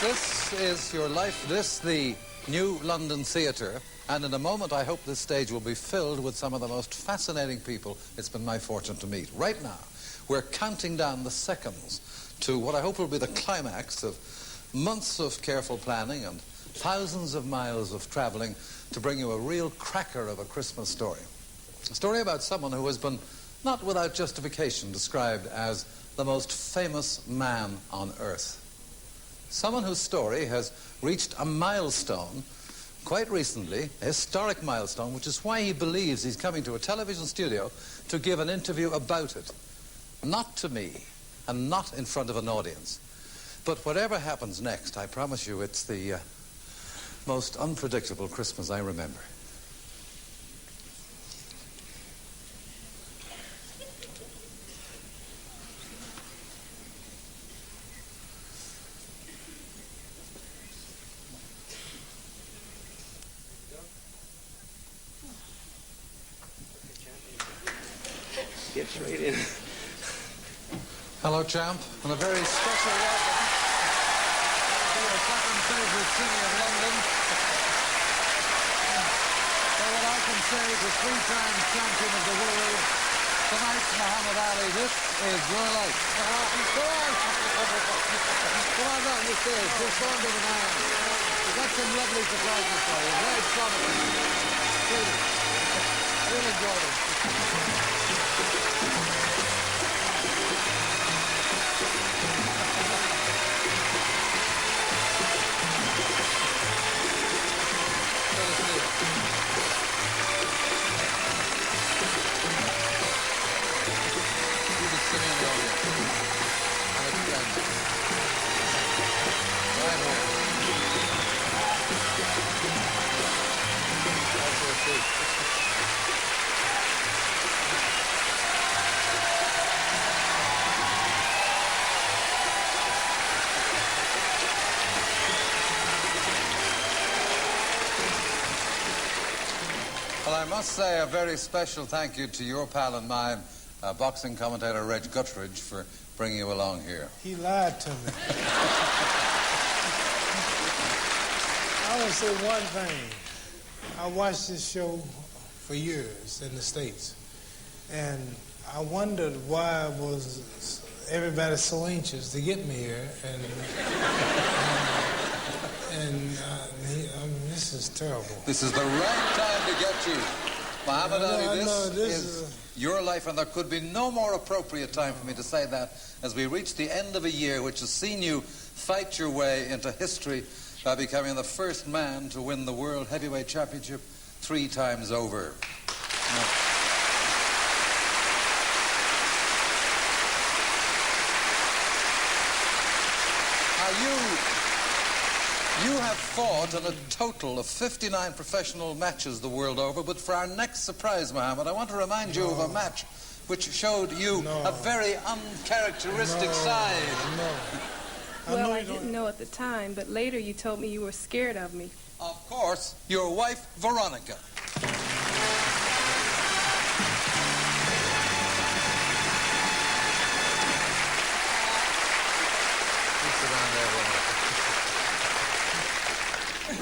This is your life, this the New London Theatre, and in a moment I hope this stage will be filled with some of the most fascinating people it's been my fortune to meet. Right now, we're counting down the seconds to what I hope will be the climax of months of careful planning and thousands of miles of traveling to bring you a real cracker of a Christmas story. A story about someone who has been, not without justification, described as the most famous man on earth. Someone whose story has reached a milestone quite recently, a historic milestone, which is why he believes he's coming to a television studio to give an interview about it. Not to me, and not in front of an audience. But whatever happens next, I promise you it's the most unpredictable Christmas I remember. Get straight in. Hello, champ, and a very special welcome to your second favorite city of London. For what I can say is a three-time champion of the world, tonight's Muhammad Ali. This is your life. Go on. Come on down the stage. Just on to the man. We've got some lovely surprises for you. Very promising. Really enjoyed it. Well, I must say a very special thank you to your pal and mine, boxing commentator Reg Guttridge, for bringing you along here. He lied to me. I want to say one thing. I watched this show for years in the States, and I wondered why was everybody so anxious to get me here, this is terrible. This is the right time to get you. Muhammad Ali, this is your life, and there could be no more appropriate time for me to say that as we reach the end of a year which has seen you fight your way into history by becoming the first man to win the World Heavyweight Championship 3 times over. You have fought in a total of 59 professional matches the world over, but for our next surprise, Muhammad, I want to remind you of a match which showed you a very uncharacteristic side. Well, I didn't know at the time, but later you told me you were scared of me. Of course, your wife, Veronica.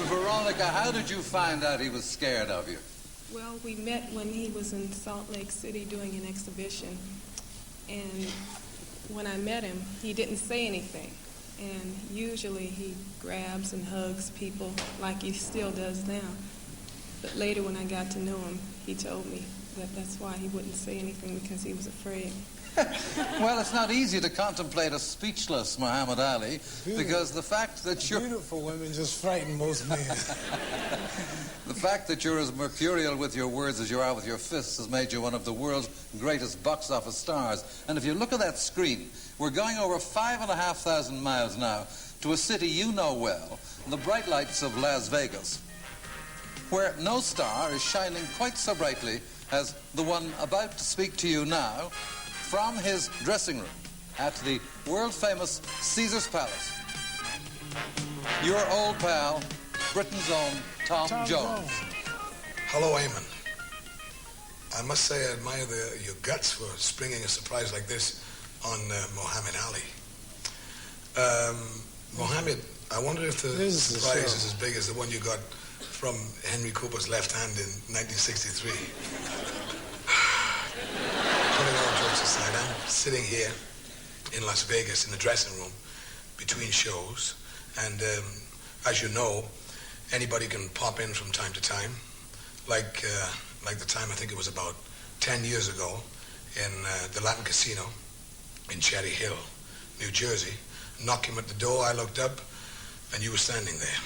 Veronica, how did you find out he was scared of you? Well, we met when he was in Salt Lake City doing an exhibition, and when I met him, he didn't say anything, and usually he grabs and hugs people like he still does now. But later when I got to know him, he told me that that's why he wouldn't say anything, because he was afraid. Well, it's not easy to contemplate a speechless Muhammad Ali, because the fact that you're... Beautiful women just frighten most men. The fact that you're as mercurial with your words as you are with your fists has made you one of the world's greatest box office stars. And if you look at that screen, we're going over 5,500 miles now to a city you know well, the bright lights of Las Vegas, where no star is shining quite so brightly as the one about to speak to you now, from his dressing room at the world-famous Caesar's Palace. Your old pal, Britain's own Tom Jones. Hello, Eamon. I must say I admire your guts for springing a surprise like this on Muhammad Ali. Muhammad, I wonder if the This is the surprise show. is as big as the one you got from Henry Cooper's left hand in 1963. Putting all jokes aside, I'm sitting here in Las Vegas in the dressing room between shows, and as you know, anybody can pop in from time to time, like the time I think it was about 10 years ago in the Latin Casino in Cherry Hill, New Jersey. Knocked him at the door, I looked up, and you were standing there.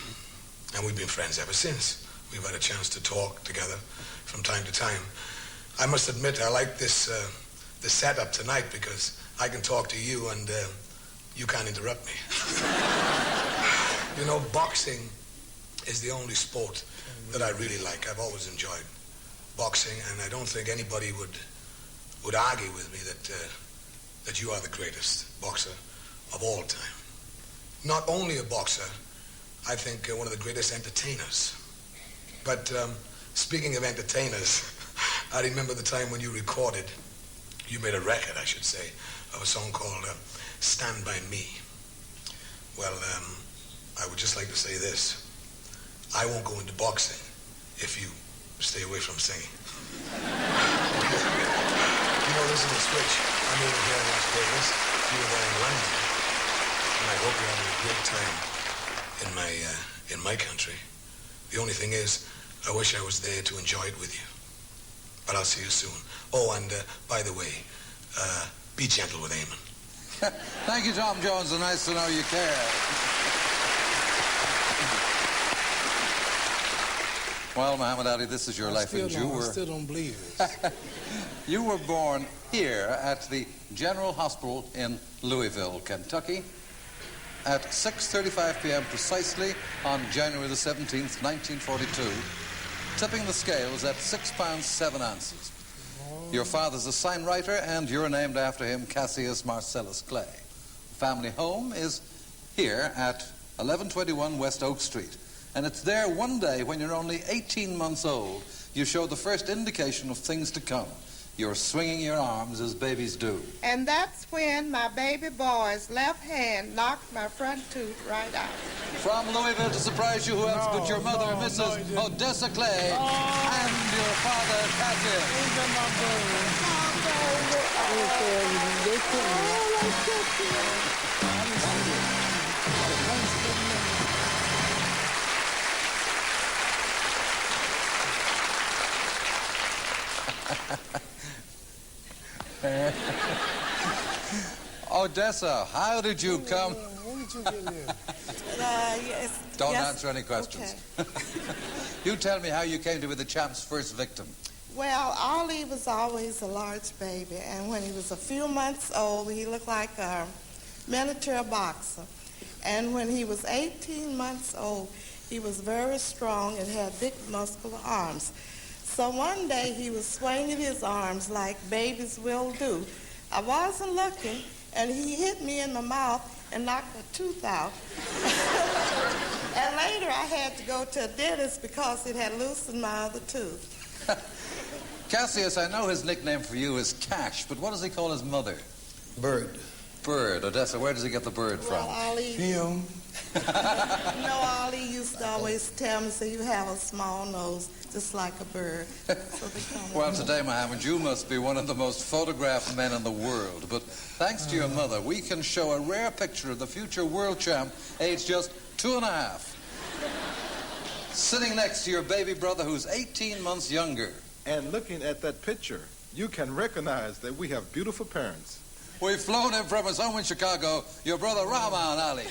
And we've been friends ever since. We've had a chance to talk together from time to time. I must admit, I like this setup tonight because I can talk to you and you can't interrupt me. You know, boxing is the only sport that I really like. I've always enjoyed boxing, and I don't think anybody would argue with me that you are the greatest boxer of all time. Not only a boxer, I think one of the greatest entertainers. But speaking of entertainers, I remember the time when you made a record, I should say, of a song called Stand By Me. Well, I would just like to say this. I won't go into boxing if you stay away from singing. You know, this is a switch. I'm over here in Las Vegas, you were there in London, and I hope you're having a great time in my country. The only thing is, I wish I was there to enjoy it with you. But I'll see you soon. Oh, and by the way, be gentle with Eamon. Thank you, Tom Jones, and nice to know you care. Well, Muhammad Ali, this is your life, and I still don't believe this. you were born here at the General Hospital in Louisville, Kentucky, at 6:35 p.m. precisely on January the 17th, 1942, tipping the scales at 6 pounds 7 ounces. Your father's a sign writer, and you're named after him, Cassius Marcellus Clay. Family home is here at 1121 West Oak Street. And it's there one day when you're only 18 months old, you show the first indication of things to come. You're swinging your arms as babies do. And that's when my baby boy's left hand knocked my front tooth right out. From Louisville, to surprise you, who else but your mother, Mrs. Odessa Clay, and your father, Cassius. Odessa, how did you come? When did you get here? Yes. Don't answer any questions. Okay. You tell me how you came to be the champ's first victim. Well, Ollie was always a large baby, and when he was a few months old, he looked like a miniature boxer. And when he was 18 months old, he was very strong and had big muscular arms. So one day he was swinging his arms like babies will do. I wasn't looking, and he hit me in the mouth and knocked a tooth out. And later I had to go to a dentist because it had loosened my other tooth. Cassius, I know his nickname for you is Cash, but what does he call his mother? Bird. Bird. Odessa, where does he get the bird from? Well, Ollie, Him. Ollie used to always tell me, say, you have a small nose, just like a bird. So they call me. Well, today, Muhammad, you must be one of the most photographed men in the world. But thanks to your mother, we can show a rare picture of the future world champ, aged just 2.5. Sitting next to your baby brother, who's 18 months younger. And looking at that picture, you can recognize that we have beautiful parents. We've flown him from his home in Chicago, your brother Rahman Ali.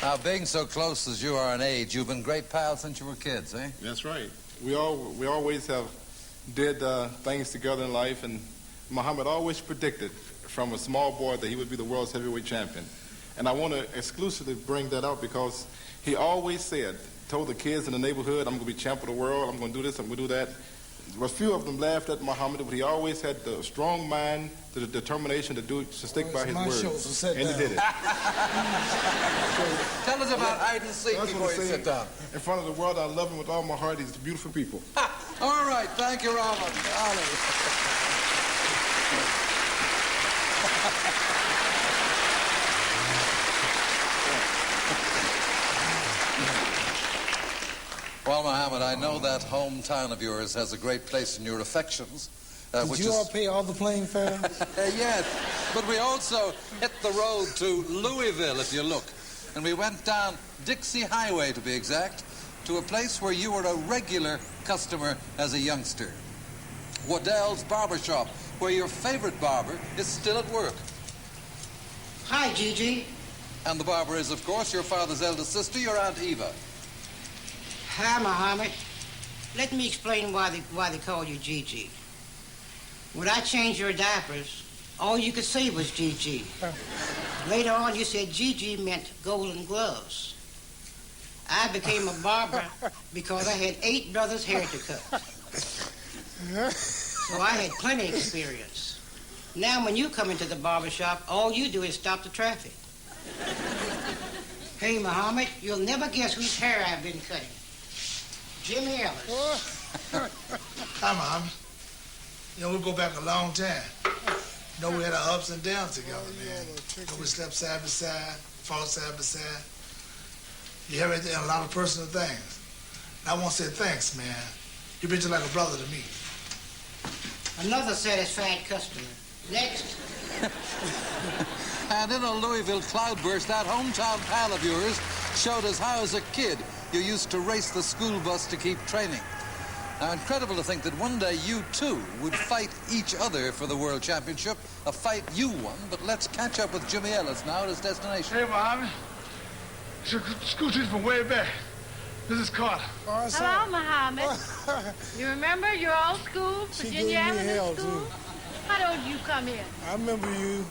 Now, being so close as you are in age, you've been great pals since you were kids, eh? That's right. We always have did things together in life, and Muhammad always predicted from a small boy that he would be the world's heavyweight champion. And I want to exclusively bring that out because he always told the kids in the neighborhood, I'm going to be champ of the world, I'm going to do this, I'm going to do that. but few of them laughed at Muhammad, but he always had the strong mind, the determination to stick by his my word. show, so sit and down. he did it. Tell us about hide and seek I just before want you to say, sit down. in front of the world, I love him with all my heart. He's beautiful people. All right, thank you, Robin. Ollie. Well, Muhammad, I know that hometown of yours has a great place in your affections. Did which you all is... pay all the plane fare? Yes, but we also hit the road to Louisville, if you look. And we went down Dixie Highway, to be exact, to a place where you were a regular customer as a youngster. Waddell's Barbershop, where your favorite barber is still at work. Hi, Gigi. And the barber is, of course, your father's eldest sister, your Aunt Eva. Hi, Muhammad. Let me explain why they call you Gigi. When I changed your diapers, all you could say was Gigi. Later on, you said Gigi meant golden gloves. I became a barber because I had 8 brothers' hair to cut. So I had plenty of experience. Now, when you come into the barber shop, all you do is stop the traffic. Hey, Muhammad, you'll never guess whose hair I've been cutting. Jimmy Ellis. Hi, Mom. You know, we go back a long time. You know, we had our ups and downs together, man. You know, we slept side by side, fought side by side. You have a lot of personal things. And I want to say thanks, man. You've been just like a brother to me. Another satisfied customer. Next. And in a Louisville cloudburst, that hometown pal of yours showed us how, as a kid, you used to race the school bus to keep training. Now, incredible to think that one day you, too, would fight each other for the World Championship, a fight you won. But let's catch up with Jimmy Ellis now at his destination. Hey, Muhammad. It's your school teacher from way back. This is Carter. Hello, Muhammad. You remember your old school, Virginia Avenue School? How did you come in? I remember you.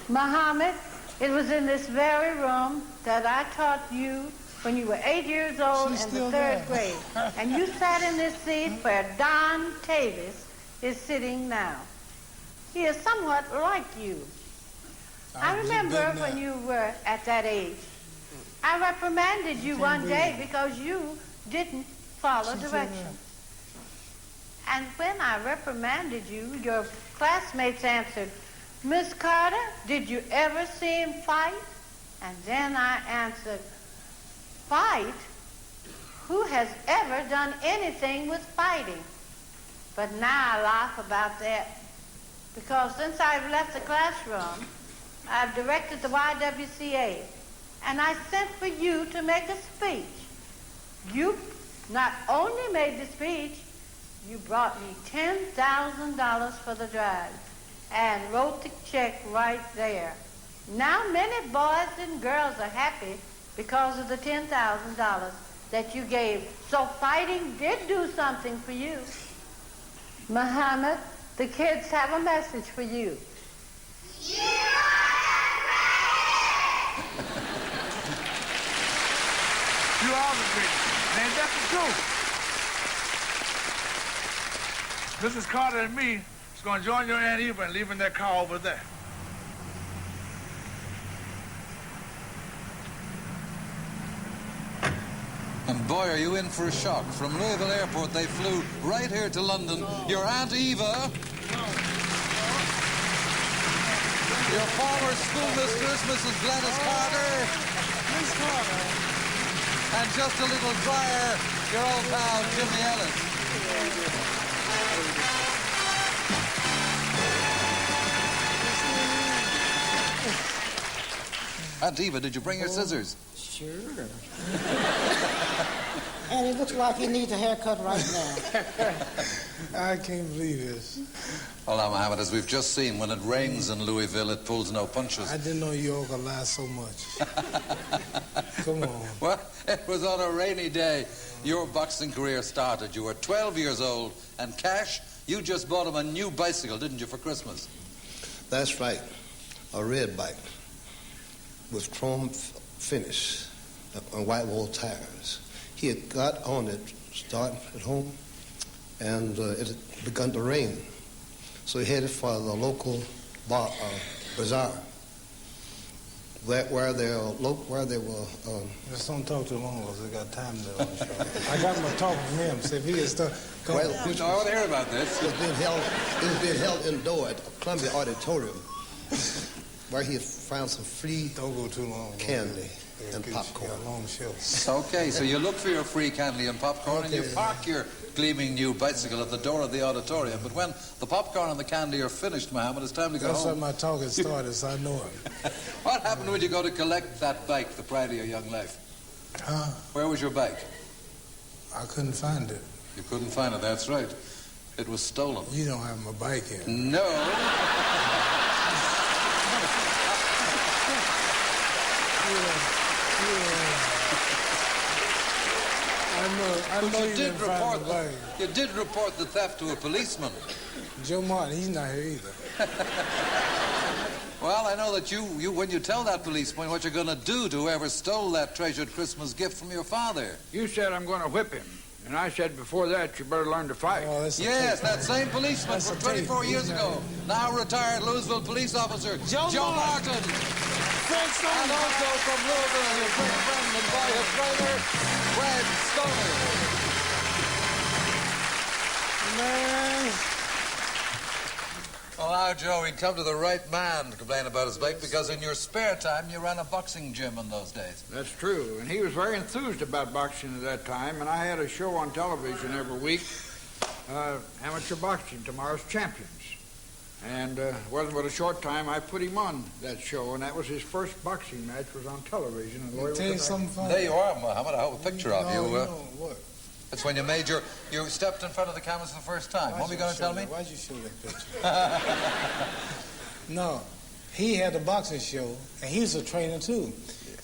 Muhammad, it was in this very room that I taught you when you were 8 years old She's in still the 3rd there. grade. And you sat in this seat where Don Tavis is sitting now. He is somewhat like you. I remember when you were at that age. I reprimanded you one day because you didn't follow directions. And when I reprimanded you, your classmates answered, Miss Carter, did you ever see him fight? And then I answered, fight? Who has ever done anything with fighting? But now I laugh about that because since I've left the classroom, I've directed the YWCA, and I sent for you to make a speech. You not only made the speech, you brought me $10,000 for the drive and wrote the check right there. Now many boys and girls are happy because of the $10,000 that you gave. So fighting did do something for you. Muhammad, the kids have a message for you. You are the greatest. Man, that's the truth. Mrs. Carter and me is going to join your Aunt Eva in leaving that car over there. And boy, are you in for a shock. From Louisville Airport, they flew right here to London. Your Aunt Eva, your former schoolmistress, Mrs. Gladys Carter, Miss Carter. and just a little drier, your old pal, Jimmy Ellis. Aunt Eva, did you bring your scissors? Sure. And it looks like he needs a haircut right now. I can't believe this. Well, now, Muhammad, as we've just seen, when it rains in Louisville, it pulls no punches. I didn't know you all could lie so much. Come on. Well, it was on a rainy day your boxing career started. You were 12 years old, and Cash, you just bought him a new bicycle, didn't you, for Christmas? That's right. A red bike with chrome finish on white wall tires. He had got on it starting at home, and it had begun to rain. So he headed for the local bazaar, where they were. Just don't talk too long, because I got time to on the show. I got my talk from him. So if he can start. I want to hear about this. It was being held indoor at Columbia Auditorium, where he had found some free don't go too long, candy and popcorn. Long show. Okay, so you look for your free candy and popcorn, and you park your gleaming new bicycle at the door of the auditorium. But when the popcorn and the candy are finished, Mohammed, it's time to go That's home. why my talk has started, so I know it. What happened when you go to collect that bike, the pride of your young life? Where was your bike? I couldn't find it. You couldn't find it, that's right. It was stolen. You don't have my bike here. No. I know But you didn't find the bike. you did report the theft to a policeman. Joe Martin, he's not here either. Well, I know that you when you tell that policeman what you're going to do to whoever stole that treasured Christmas gift from your father. You said I'm going to whip him. And I said before that, you better learn to fight. Oh, that's a Yes, tape. that same policeman That's from a tape. 24 years He's ago. not Now retired Louisville police officer Joe Martin. And also from Louisville, your great friend and boyhood trainer, Fred Stoner. Man. Well, now, Joe, he'd come to the right man to complain about his bike, because in your spare time you ran a boxing gym in those days. That's true. And he was very enthused about boxing at that time. And I had a show on television every week, Amateur Boxing, Tomorrow's Champions. And wasn't but a short time I put him on that show, and that was his first boxing match, was on television. In Louisville, Tell you something funny. There you are, Muhammad. I have a picture of you. What? That's when you made you stepped in front of the cameras for the first time. What were you going to tell me? Why'd you show that picture? No, he had a boxing show, and he was a trainer too.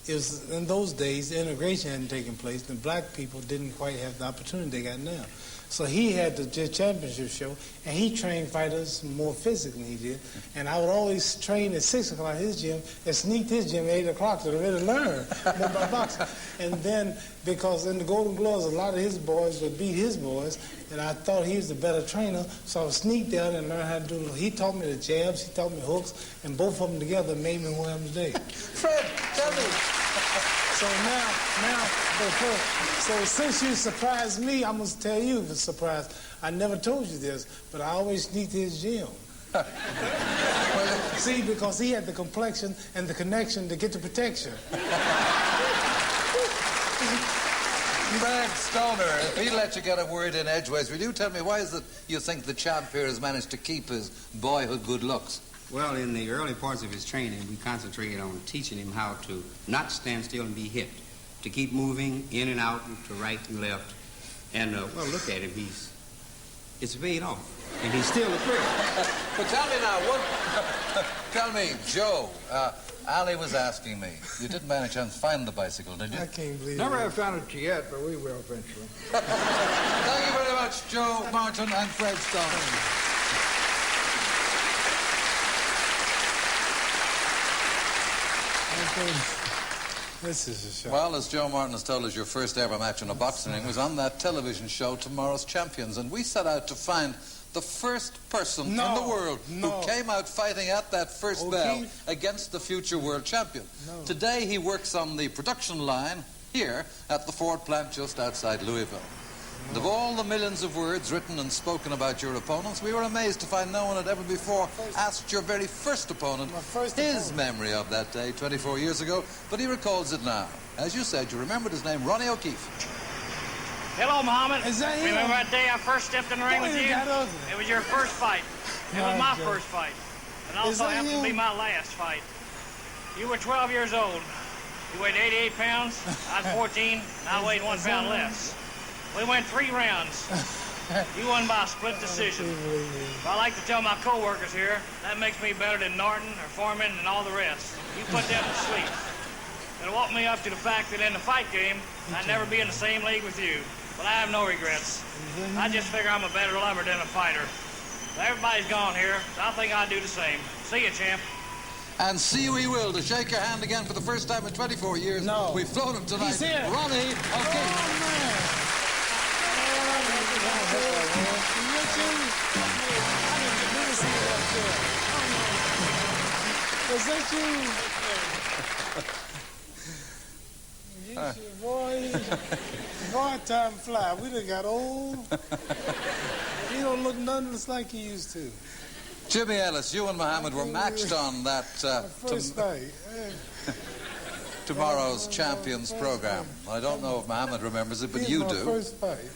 It was in those days, the integration hadn't taken place, and black people didn't quite have the opportunity they got now. So he had the championship show, and he trained fighters more physically than he did. And I would always train at 6 o'clock at his gym and sneak to his gym at 8 o'clock to really learn more about boxing. And then, because in the Golden Gloves, a lot of his boys would beat his boys, and I thought he was the better trainer, so I would sneak down and learn how to do it. He taught me the jabs, he taught me hooks, and both of them together made me who I am today. Fred, tell me. So so since you surprised me, I must tell you the surprise. I never told you this, but I always sneaked to his gym. See, because he had the complexion and the connection to get the protection. Fred Stoner, if he let you get a word in edgeways, will you tell me why is it you think the champ here has managed to keep his boyhood good looks? Well, in the early parts of his training, we concentrated on teaching him how to not stand still and be hit, to keep moving in and out and to right and left. And, well, look at him. It's paid off. And he's still a threat. But tell me now, tell me, Joe, Ali was asking me, you didn't by any chance find the bicycle, did you? I can't believe Never have found it yet, but we will eventually. Thank you very much, Joe Martin and Fred Stoner. This is a show. Well, as Joe Martin has told us, your first ever match in a boxing ring was on that television show, Tomorrow's Champions, and we set out to find the first person in the world who came out fighting at that first bell against the future world champion. Today he works on the production line here at the Ford plant just outside Louisville. And of all the millions of words written and spoken about your opponents, we were amazed to find no one had ever before asked your very first opponent his memory of that day 24 years ago, but he recalls it now. As you said, you remembered his name, Ronnie O'Keefe. Hello, Muhammad. Is that you? Remember that day I first stepped in the ring with you? It was your first fight. It was my first fight. And also happened to be my last fight. You were 12 years old. You weighed 88 pounds. I was 14, and I weighed 1 pound less. We went 3 rounds. You won by a split decision. But I like to tell my co-workers here, that makes me better than Norton or Foreman and all the rest. You put them to sleep. It'll walk me up to the fact that in the fight game, I'd never be in the same league with you. But I have no regrets. I just figure I'm a better lover than a fighter. Everybody's gone here, so I think I'd do the same. See you, champ. And see we will, to shake your hand again for the first time in 24 years. We've flown him tonight. He's here. Ronnie O'Keefe. Oh, man. Was that you? Boy, time fly. We done got old. You don't look nothing like you used to. Jimmy Ellis, you and Muhammad were matched on that First night. tomorrow's Champions program. I don't know if Muhammad remembers it, but Here's you my do. First fight.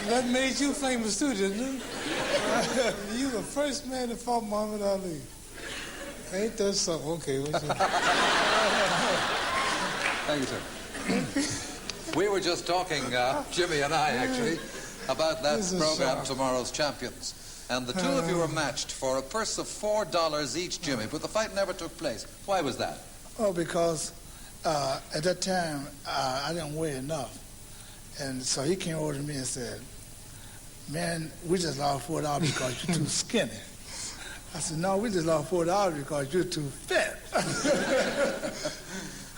That made you famous too, didn't it? You the first man that fought Muhammad Ali. Ain't that something? Okay, what's your... Thank you, sir. We were just talking, Jimmy and I actually, about that program, Tomorrow's Champions. And the two of you were matched for a purse of $4 each, Jimmy, but the fight never took place. Why was that? Oh, because at that time, I didn't weigh enough. And so he came over to me and said, man, we just lost $4 because you're too skinny. I said, no, we just lost $4 because you're too fat.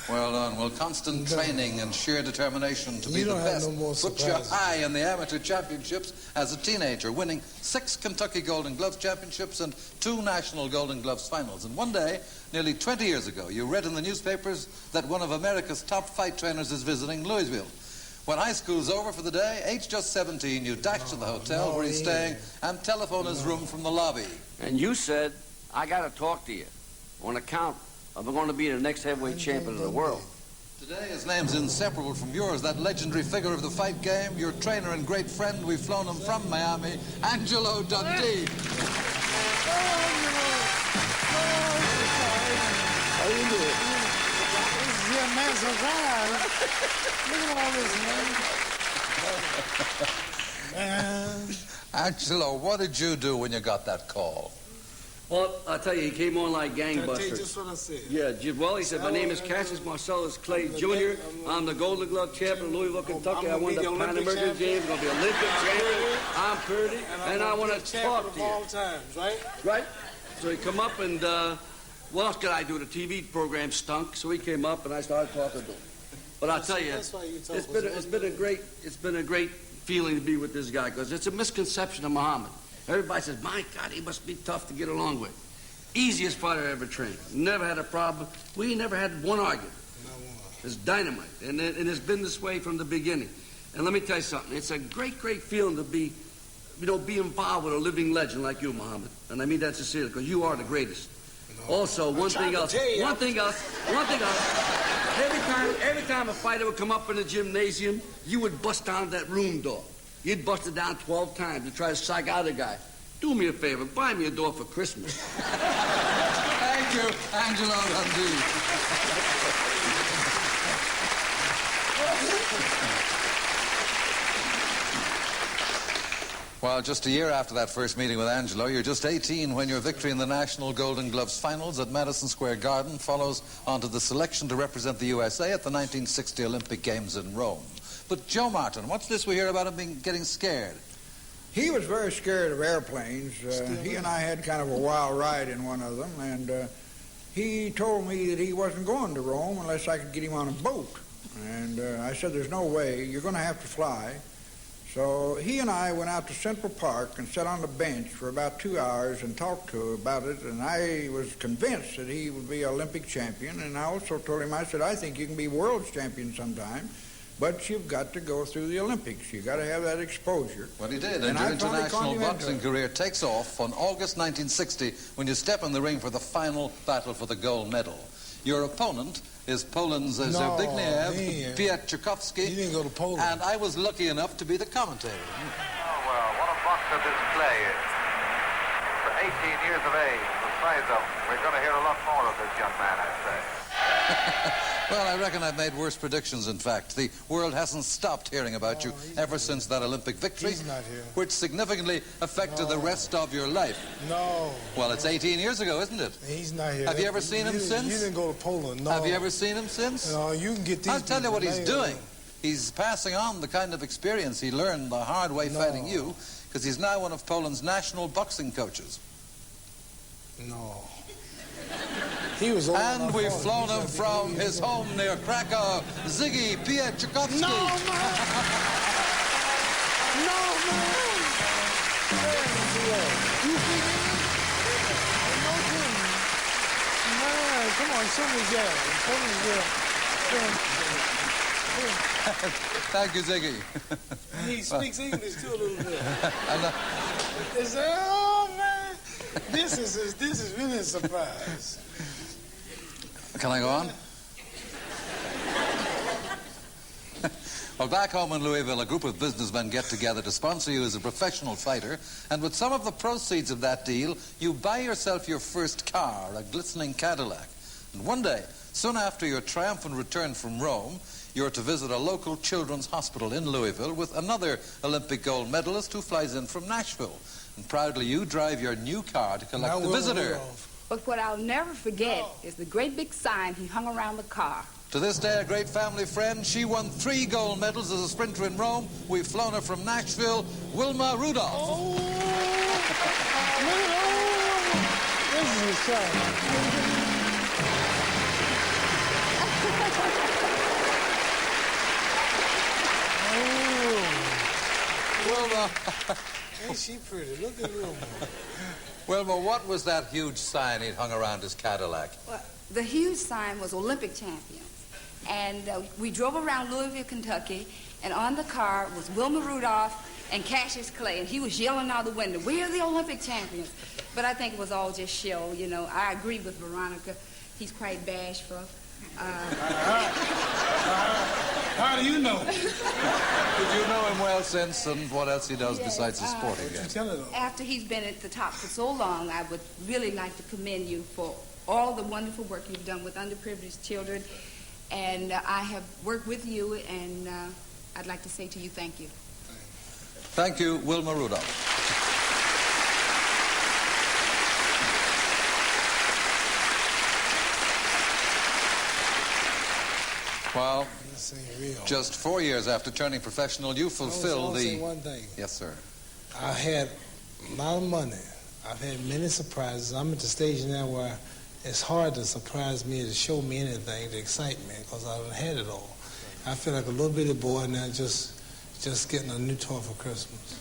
Well done. Well, constant training and sheer determination to be the best put you high in the amateur championships as a teenager, winning 6 Kentucky Golden Gloves championships and 2 National Golden Gloves finals. And one day, nearly 20 years ago, you read in the newspapers that one of America's top fight trainers is visiting Louisville. When high school's over for the day, age just 17, you dash to the hotel where he's staying and telephone his room from the lobby. And you said, I got to talk to you on account of going to be the next heavyweight champion of the world. Today, his name's inseparable from yours, that legendary figure of the fight game, your trainer and great friend. We've flown him from Miami, Angelo Dundee. How you doing? This is your man surprise. Look at all this, man. Angelo, what did you do when you got that call? Well, I'll tell you, he came on like Can I tell you gangbusters. just what I said? Yeah, well, he said, my name is Cassius Marcellus Clay Jr. I'm the Golden Glove champion of Louisville, Kentucky. I won the Pan American Games. I'm going to be Olympic champion. I'm Purdy, and I want to talk to you. All times, right? Right? So he come up and, what else could I do? The TV program stunk, so he came up and I started talking to him. But I'll tell you, it's been a great feeling to be with this guy because it's a misconception of Muhammad. Everybody says, my God, he must be tough to get along with. Easiest fighter I ever trained. Never had a problem. We never had one argument. It's dynamite. And it's been this way from the beginning. And let me tell you something. It's a great, great feeling to be, be involved with a living legend like you, Muhammad. And I mean that sincerely because you are the greatest. Also, one thing else. Every time a fighter would come up in the gymnasium, you would bust down that room door. You'd bust it down 12 times to try to psych out a guy. Do me a favor, buy me a door for Christmas. Thank you, Angelo Dundee. Well, just a year after that first meeting with Angelo, you're just 18 when your victory in the National Golden Gloves finals at Madison Square Garden follows on to the selection to represent the USA at the 1960 Olympic Games in Rome. But Joe Martin, what's this we hear about him getting scared? He was very scared of airplanes. He and I had kind of a wild ride in one of them, and he told me that he wasn't going to Rome unless I could get him on a boat. And I said, there's no way. You're going to have to fly. So he and I went out to Central Park and sat on the bench for about 2 hours and talked to him about it, and I was convinced that he would be Olympic champion, and I also told him, I said, I think you can be world champion sometime, but you've got to go through the Olympics. You've got to have that exposure. Well, he did, and your international boxing career takes off on August 1960 when you step in the ring for the final battle for the gold medal. Your opponent is Poland's Zbigniew Pietrzykowski. He didn't go to Poland. And I was lucky enough to be the commentator. Oh, well, what a boxer this Clay is. For 18 years of age, the size of him, we're going to hear a lot more of this young man, I'd say. Well, I reckon I've made worse predictions, in fact. The world hasn't stopped hearing about you ever since that Olympic victory, which significantly affected the rest of your life. No. Well, it's 18 years ago, isn't it? He's not here. Have you ever seen him since? You didn't go to Poland, no. Have you ever seen him since? No, you can get these I'll tell you what he's doing. He's passing on the kind of experience he learned the hard way fighting you, because he's now one of Poland's national boxing coaches. No. He was old And enough we've for it. flown him from his home near Krakow, Ziggy Pietchikowski. No, man! No, man! You speak English? No kidding. Man, come on, show me that. Show me that. Thank you, Ziggy. He speaks English too a little bit. And, Is that, oh man, this is really a surprise. can I go on? Well, back home in Louisville, a group of businessmen get together to sponsor you as a professional fighter, and with some of the proceeds of that deal, you buy yourself your first car, a glistening Cadillac. And one day, soon after your triumphant return from Rome, you're to visit a local children's hospital in Louisville with another Olympic gold medalist who flies in from Nashville. And proudly you drive your new car to collect the visitor. But what I'll never forget is the great big sign he hung around the car. To this day, a great family friend. She won 3 gold medals as a sprinter in Rome. We've flown her from Nashville, Wilma Rudolph. Oh, this is a shame. Wilma. Ain't she pretty? Look at Wilma. Wilma, what was that huge sign he'd hung around his Cadillac? Well, the huge sign was Olympic champions. And we drove around Louisville, Kentucky, and on the car was Wilma Rudolph and Cassius Clay, and he was yelling out the window, "We are the Olympic champions." But I think it was all just show, you know. I agree with Veronica. He's quite bashful. How do you know? Did you know him well since, and what else he does besides his sporting game? After he's been at the top for so long, I would really like to commend you for all the wonderful work you've done with underprivileged children. And I have worked with you, and I'd like to say to you, thank you. Thank you, Wilma Rudolph. Well, just 4 years after turning professional, you fulfilled the... Say one thing. Yes, sir. I had a lot of money. I've had many surprises. I'm at the stage now where it's hard to surprise me, to show me anything, to excite me, because I've had it all. I feel like a little bitty boy now, just getting a new toy for Christmas.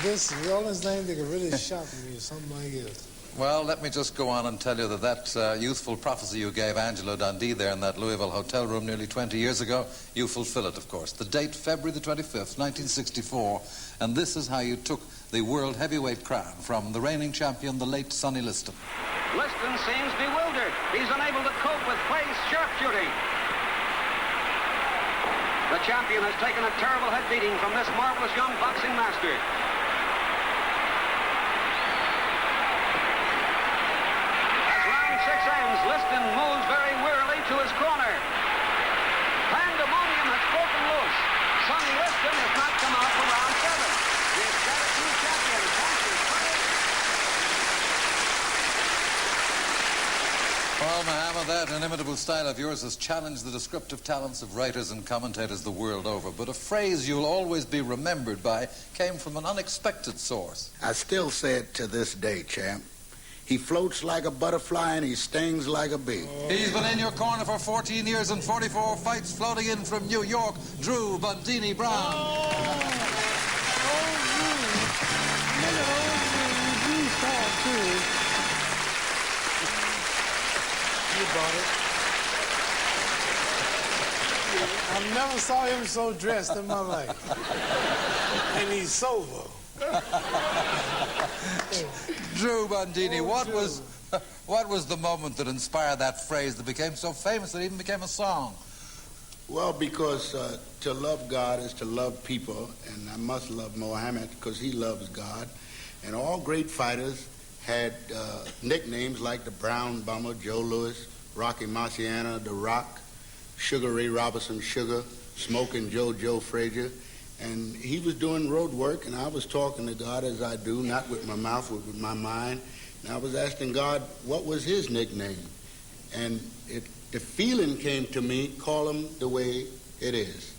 This is the only thing that could really shock me, something like this. Well, let me just go on and tell you that youthful prophecy you gave Angelo Dundee there in that Louisville hotel room nearly 20 years ago, you fulfill it, of course. The date, February the 25th, 1964, and this is how you took the world heavyweight crown from the reigning champion, the late Sonny Liston. Liston seems bewildered. He's unable to cope with Clay's sharpshooting. The champion has taken a terrible head beating from this marvelous young boxing master. Liston moves very wearily to his corner. Pandemonium has broken loose. Sonny Liston has not come out for round 7. He's got a new champion, Well, Muhammad, that inimitable style of yours has challenged the descriptive talents of writers and commentators the world over. But a phrase you'll always be remembered by came from an unexpected source. I still say it to this day, champ. He floats like a butterfly and he stings like a bee. He's been in your corner for 14 years and 44 fights, floating in from New York, Drew Bundini Brown. You bought it. I never saw him so dressed in my life. And he's sober. Drew Bundini, what was the moment that inspired that phrase that became so famous that it even became a song? Well, because to love God is to love people, and I must love Mohammed because he loves God. And all great fighters had nicknames like the Brown Bomber, Joe Louis, Rocky Marciano, The Rock, Sugar Ray Robinson, Sugar, Smoking Joe Frazier. And he was doing road work, and I was talking to God as I do, not with my mouth, but with my mind. And I was asking God, what was his nickname? And the feeling came to me, call him the way it is.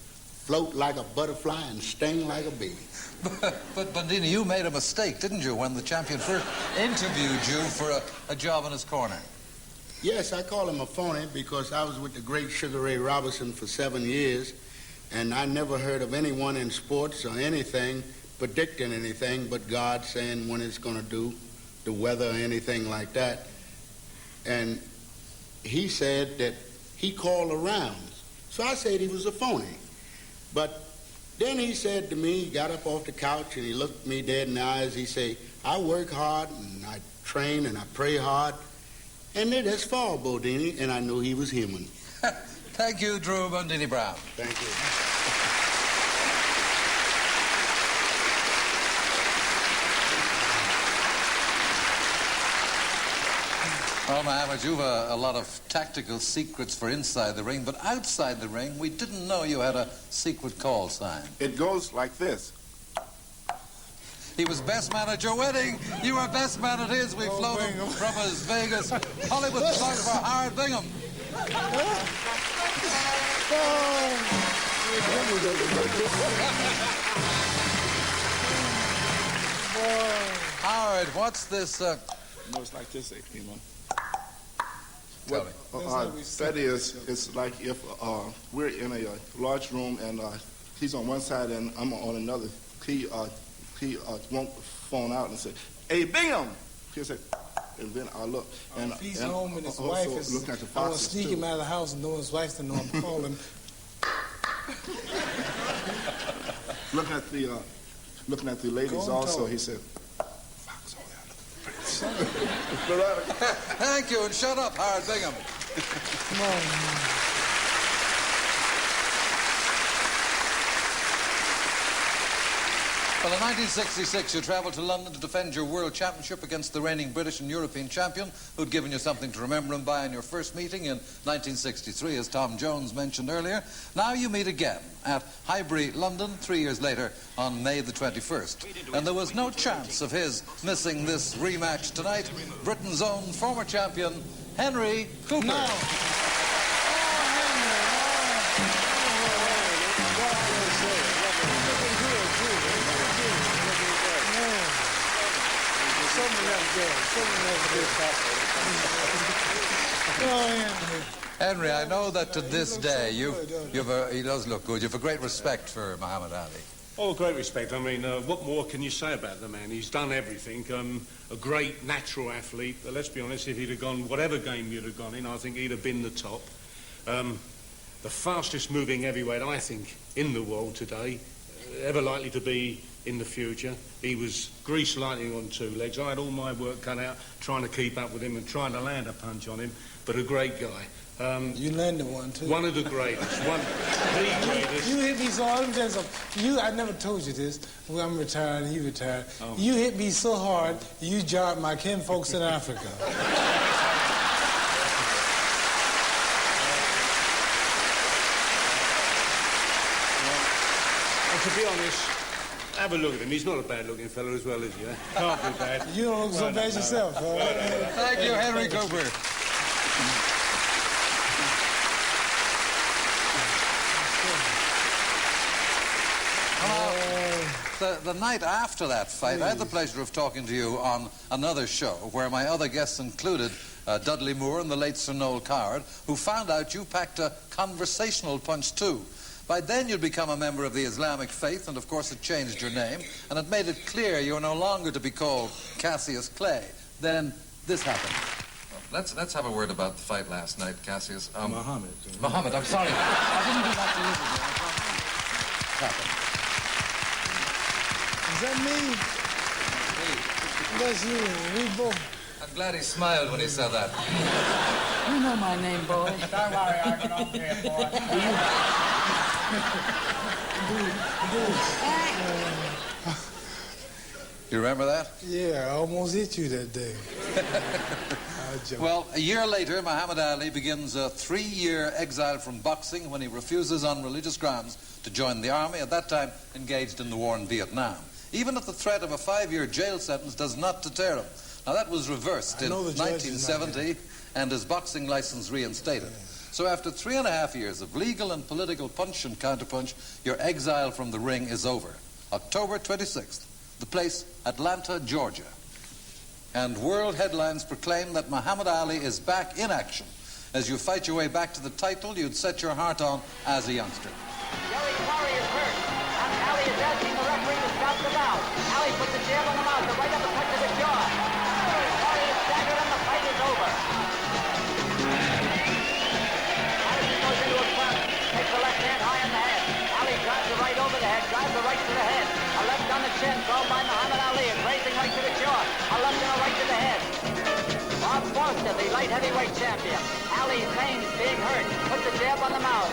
float like a butterfly and sting like a bee. But Bundini, you made a mistake, didn't you, when the champion first interviewed you for a job in his corner? Yes, I call him a phony because I was with the great Sugar Ray Robinson for 7 years, and I never heard of anyone in sports or anything predicting anything but God saying when it's going to do, the weather or anything like that. And he said that he called around. So I said he was a phony. But then he said to me, he got up off the couch and he looked me dead in the eyes. He said, I work hard and I train and I pray hard. And that's fall, Bodini, and I knew he was human. Thank you, Drew Bundini Brown. Thank you. Well, Mohammed, you've a lot of tactical secrets for inside the ring, but outside the ring, we didn't know you had a secret call sign. It goes like this. He was best man at your wedding. You were best man at his. We flew him from his Vegas Hollywood photographer, Howard Bingham. Howard, what's this? No, it's like this, you know. Tell me. That is, it's like if we're in a large room and he's on one side and I'm on another. He won't phone out and say, "Hey, Bingham!" He'll say, and then I look. And if he's home and his wife is, looking at the I want to foxes sneak him out of the house and know his wife to know I'm calling. looking at the ladies also, he said, Thank you, and shut up, Howard Bingham. Come on, man. Well, in 1966, you travelled to London to defend your world championship against the reigning British and European champion, who'd given you something to remember him by in your first meeting in 1963, as Tom Jones mentioned earlier. Now you meet again at Highbury, London, 3 years later on May the 21st. And there was no chance of his missing this rematch tonight. Britain's own former champion, Henry Cooper. No. Henry, I know that to this day he does look good. You have a great respect for Muhammad Ali. Oh, great respect. I mean, what more can you say about the man? He's done everything. A great natural athlete. But let's be honest, if he'd have gone whatever game you'd have gone in, I think he'd have been the top. The fastest moving heavyweight, I think, in the world today. Ever likely to be in the future. He was grease lightning on two legs. I had all my work cut out trying to keep up with him and trying to land a punch on him, but a great guy. You landed one, too. One of the greatest. The greatest. You hit me so hard. I never told you this. Well, I'm retired and he retired. Oh. You hit me so hard, you jarred my kinfolks in Africa. To be honest, have a look at him. He's not a bad-looking fellow as well, is he? Can't be bad. You don't look so bad yourself. Thank you, Henry Cooper. The night after that fight, I had the pleasure of talking to you on another show where my other guests included Dudley Moore and the late Sir Noel Coward, who found out you packed a conversational punch too. By then you'd become a member of the Islamic faith, and of course it changed your name, and it made it clear you were no longer to be called Cassius Clay. Then this happened. Let's have a word about the fight last night, Cassius. Muhammad. Muhammad, I'm sorry. I didn't do that to you. Is that me? That's you. We both. I'm glad he smiled when he said that. You know my name, boy. Don't worry, I got on here, boy. You remember that? Yeah, I almost hit you that day. Well, a year later, Muhammad Ali begins a 3-year exile from boxing when he refuses on religious grounds to join the army, at that time engaged in the war in Vietnam. Even if the threat of a 5-year jail sentence does not deter him. Now, that was reversed in 1970 and his boxing license reinstated. So after 3.5 years of legal and political punch and counterpunch, your exile from the ring is over. October 26th, the place, Atlanta, Georgia. And world headlines proclaim that Muhammad Ali is back in action as you fight your way back to the title you'd set your heart on as a youngster. Jerry Quarry is hurt, and Ali is asking the referee to stop the bout. Ali puts the jab on the mouth, the right uppercut to the jaw. Jerry Quarry is staggered, and the fight is over. Ali goes into a front, takes the left hand high on the head. Ali drives the right over the head, drives the right to the head. A left on the chin thrown by Muhammad Ali, and raising right to the jaw. A left and a right to the head. Bob Foster, the light heavyweight champion. Ali feigns being hurt, puts the jab on the mouth.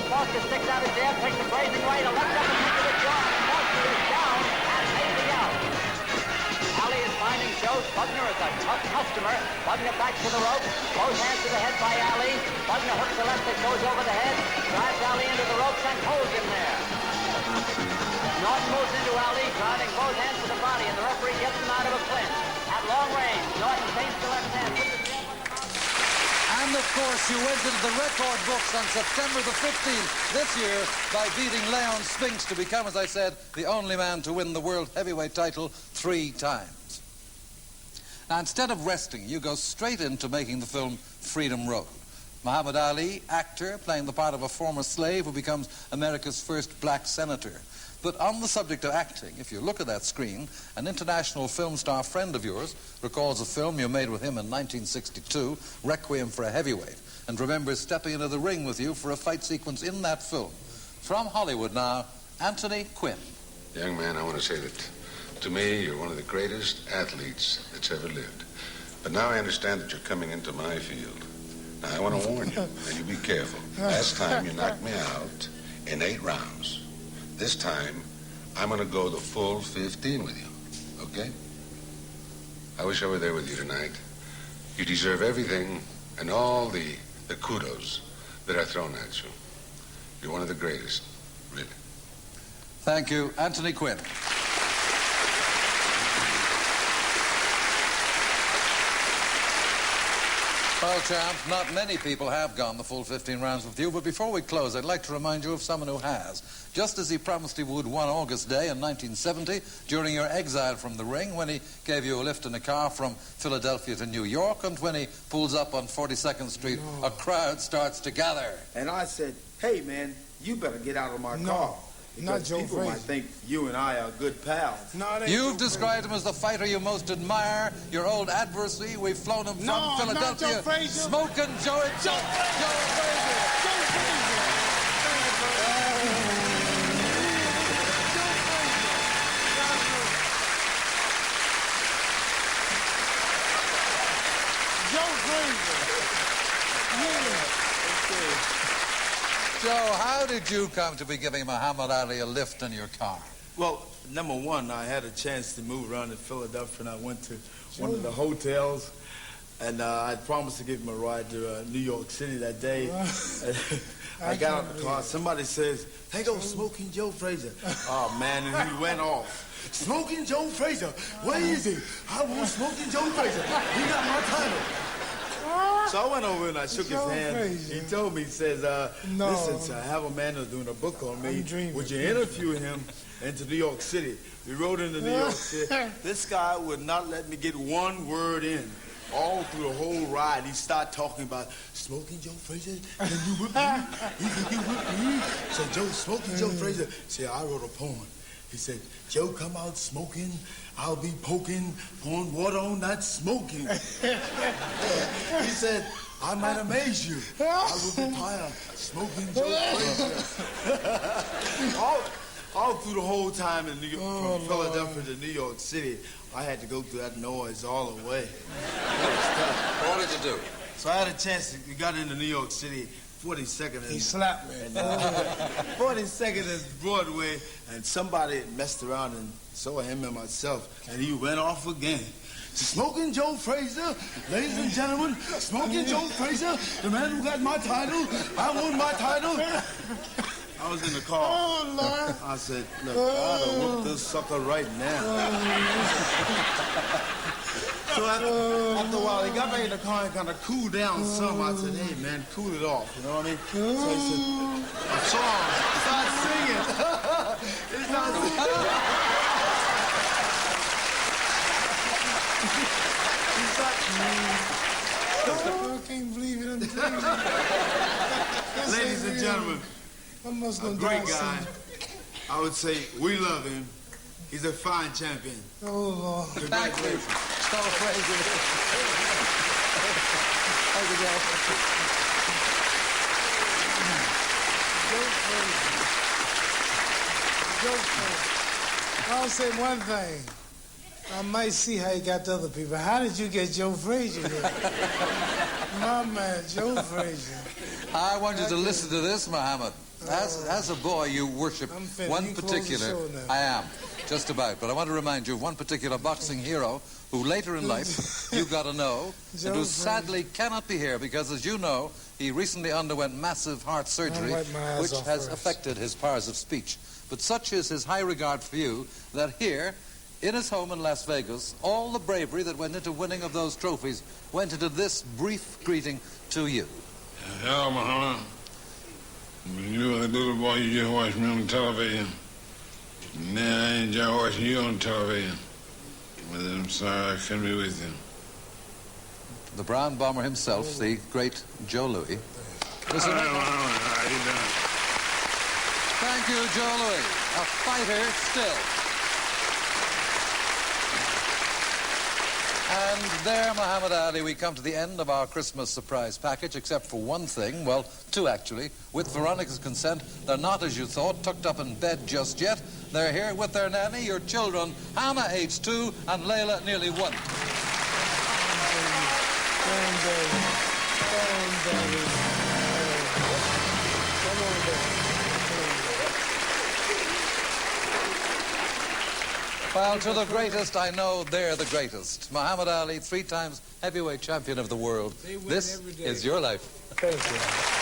Foster sticks out a jab, takes a blazing right, a left uppercut to the jaw. Foster is down and maybe out. Ali is finding shows. Bugner is a tough customer. Bugner back to the rope, both hands to the head by Ali. Bugner hooks the left that goes over the head, drives Ali into the ropes and holds him there. Norton moves into Ali, driving both hands to the body, and the referee gets him out of a clinch. At long range, Norton feints the left hand, puts the jab on the mouth. And of course, you went into the record books on September the 15th this year by beating Leon Spinks to become, as I said, the only man to win the world heavyweight title 3 times. Now, instead of resting, you go straight into making the film Freedom Road. Muhammad Ali, actor, playing the part of a former slave who becomes America's first black senator. But on the subject of acting, if you look at that screen, an international film star friend of yours recalls a film you made with him in 1962, Requiem for a Heavyweight, and remembers stepping into the ring with you for a fight sequence in that film. From Hollywood now, Anthony Quinn. Young man, I want to say that to me, you're one of the greatest athletes that's ever lived. But now I understand that you're coming into my field. Now, I want to warn you, and you be careful. Last time you knocked me out in 8 rounds. This time, I'm going to go the full 15 with you, okay? I wish I were there with you tonight. You deserve everything and all the kudos that are thrown at you. You're one of the greatest, really. Thank you, Anthony Quinn. Well, champ, not many people have gone the full 15 rounds with you, but before we close, I'd like to remind you of someone who has. Just as he promised he would one August day in 1970, during your exile from the ring, when he gave you a lift in a car from Philadelphia to New York, and when he pulls up on 42nd Street, a crowd starts to gather. And I said, hey, man, you better get out of my car. Not Joe people Frazier. might think you and I are good pals. No, You've described him as the fighter you most admire, your old adversary. We've flown him from Philadelphia. Not Joe Frazier. Smoking Joe Joe, how did you come to be giving Muhammad Ali a lift in your car? Well, number one, I had a chance to move around in Philadelphia, and I went to one of the hotels, and I promised to give him a ride to New York City that day. I got out of the car. Somebody says, "Hey, go Smoking Joe Frazier." Oh, man, and he went off. Smoking Joe Frazier, where is he? I want Smoking Joe Frazier. He got my title. So I went over and I shook his hand. He told me, he says, listen, sir, I have a man that's doing a book on me. Would you interview him into New York City? We rode into New York City. This guy would not let me get one word in. All through the whole ride, he started talking about Smoking Joe Frazier. Can you whip me? Can you whip me? So Joe, Smoking Joe Frazier. See, I wrote a poem. He said, Joe, come out smoking. I'll be poking, pouring water on that smoking. He said, I might amaze you. I will be tired smoking Joe Frazier. all through the whole time in New York, from Philadelphia to New York City, I had to go through that noise all the way. What did you do? So I had a chance. We got into New York City, 42nd. He slapped me. 42nd is Broadway, and somebody messed around and saw him and myself, and he went off again. Smoking Joe Frazier, ladies and gentlemen, Smoking Joe Frazier, the man who got my title. I won my title. I was in the car. Oh, Lord. I said, look, I ought to whoop this sucker right now. So after a while, he got back in the car and kind of cooled down some. I said, hey, man, cool it off. You know what I mean? So he said, a song. Start singing. He started singing. I can't believe it. Ladies and gentlemen, a great guy. I would say we love him. He's a fine champion. Oh, Lord. Congratulations. Joe Frazier. Thank you, Joe. Joe Frazier. I'll say one thing. I might see how you got the other people. How did you get Joe Frazier here? My man, Joe Frazier. I want you to listen to this, Muhammad. As a boy, you worship one particular... I am, just about. But I want to remind you of one particular boxing hero who later in life you got to know and who sadly cannot be here because, as you know, he recently underwent massive heart surgery which has affected his powers of speech. But such is his high regard for you that here, in his home in Las Vegas, all the bravery that went into winning of those trophies went into this brief greeting to you. Hello, Muhammad. When you were a little boy, you just watched me on television. Now I enjoy watching you on television. But I'm sorry I couldn't be with you. The Brown Bomber himself, the great Joe Louis. Listen, how you doing? Thank you, Joe Louis. A fighter still. And there, Muhammad Ali, we come to the end of our Christmas surprise package, except for one thing. Well, two, actually. With Veronica's consent, they're not, as you thought, tucked up in bed just yet. They're here with their nanny, your children, Hannah, age 2, and Layla, nearly 1. Well, to the greatest, I know they're the greatest. Muhammad Ali, 3 times heavyweight champion of the world. This is your life. Thank you.